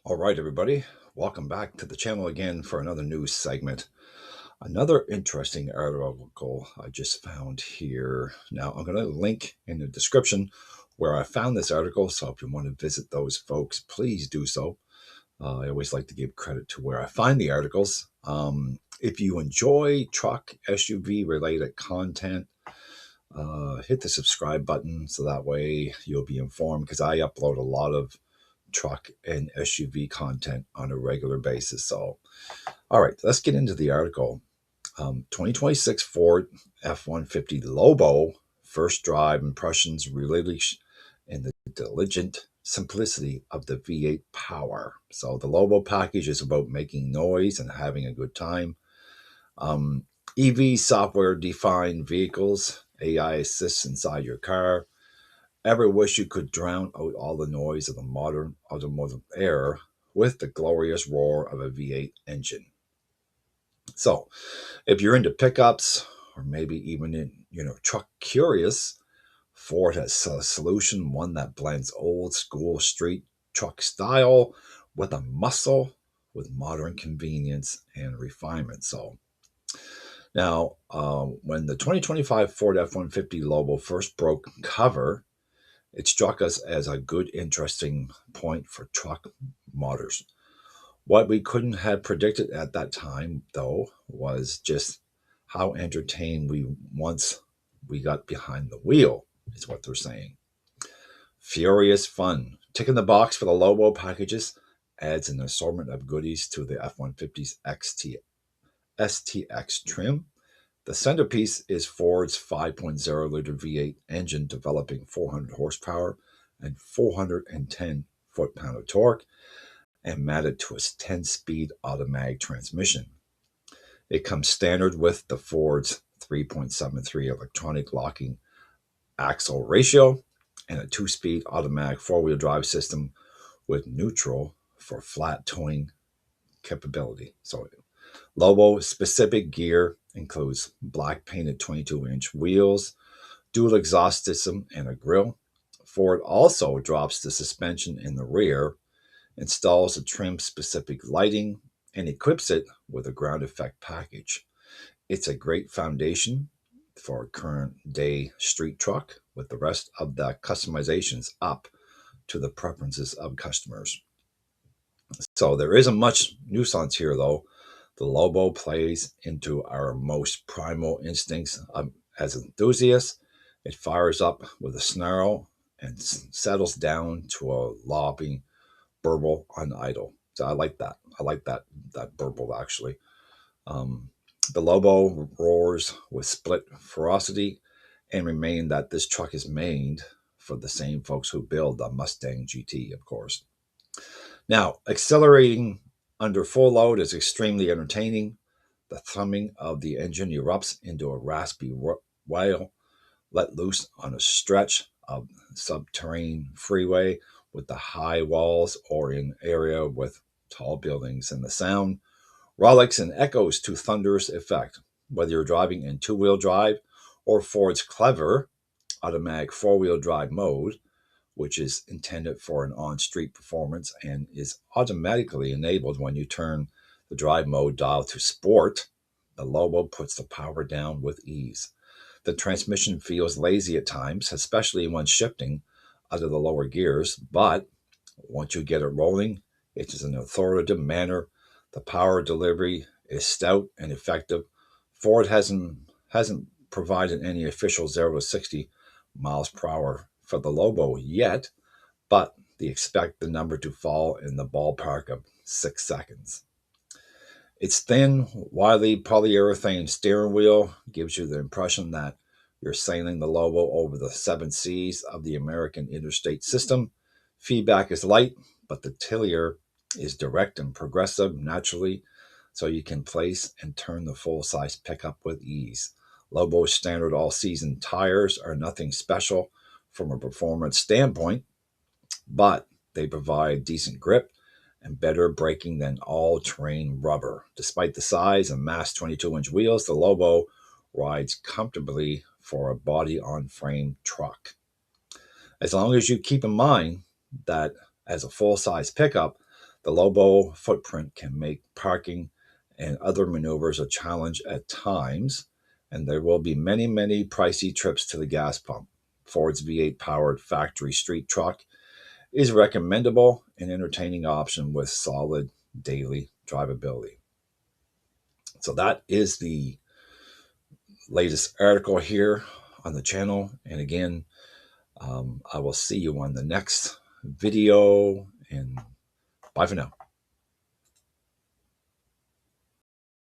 All right, everybody, welcome back to the channel again for another news segment. Another interesting article I just found here. Now, I'm going to link in the description where I found this article, so if you want to visit those folks, please do so. I always like to give credit to where I find the articles. If you enjoy truck, SUV related content, hit the subscribe button so that way you'll be informed because I upload a lot of truck and SUV content on a regular basis. So, all right, let's get into the article. 2026 Ford F-150 Lobo first drive impressions relish in the diligent simplicity of the V8 power. So the Lobo package is about making noise and having a good time. Um, EV software defined vehicles, AI assists inside your car. Ever wish you could drown out all the noise of the modern automotive era with the glorious roar of a V8 engine? So, if you're into pickups or maybe even truck curious, Ford has a solution, one that blends old school street truck style with a muscle with modern convenience and refinement. So, now, when the 2025 Ford F-150 Lobo first broke cover, it struck us as a good, interesting point for truck modders. What we couldn't have predicted at that time, though, was just how entertained we once we got behind the wheel, is what they're saying. Furious fun. Ticking the box for the Lobo packages adds an assortment of goodies to the F-150's STX trim. The centerpiece is Ford's 5.0-liter V8 engine developing 400 horsepower and 410 foot-pound of torque and matted to its 10-speed automatic transmission. It comes standard with the Ford's 3.73 electronic locking axle ratio and a 2-speed automatic four-wheel drive system with neutral for flat towing capability. So Lobo specific gear includes black painted 22-inch wheels, dual exhaust system, and a grille. Ford also drops the suspension in the rear, installs a trim specific lighting, and equips it with a ground effect package. It's a great foundation for a current day street truck with the rest of the customizations up to the preferences of customers. So there isn't much nuisance here, though. The Lobo plays into our most primal instincts as enthusiasts. It fires up with a snarl and settles down to a lopping burble on idle. So I like that. I like that burble actually. Um, the Lobo roars with split ferocity and remain that this truck is made for the same folks who build the Mustang GT, of course. Now, accelerating under full load is extremely entertaining. The thrumming of the engine erupts into a raspy wail let loose on a stretch of subterranean freeway with the high walls or in area with tall buildings, and the sound rollicks and echoes to thunderous effect. Whether you're driving in two-wheel drive or Ford's clever automatic four-wheel drive mode, which is intended for an on-street performance and is automatically enabled when you turn the drive mode dial to sport, the Lobo puts the power down with ease. The transmission feels lazy at times, especially when shifting out of the lower gears, but once you get it rolling, it is an authoritative manner. The power delivery is stout and effective. Ford hasn't provided any official 0 to 60 miles per hour for the Lobo yet, but they expect the number to fall in the ballpark of 6 seconds. Its thin, wily polyurethane steering wheel gives you the impression that you're sailing the Lobo over the 7 seas of the American interstate system. Feedback is light, but the tiller is direct and progressive naturally, so you can place and turn the full-size pickup with ease. Lobo's standard all-season tires are nothing special from a performance standpoint, but they provide decent grip and better braking than all-terrain rubber. Despite the size and mass 22-inch wheels, the Lobo rides comfortably for a body-on-frame truck. As long as you keep in mind that as a full-size pickup, The Lobo footprint can make parking and other maneuvers a challenge at times, and there will be many, many pricey trips to the gas pump. Ford's V8 powered factory street truck is a recommendable and entertaining option with solid daily drivability. So that is the latest article here on the channel. And again, I will see you on the next video, and bye for now.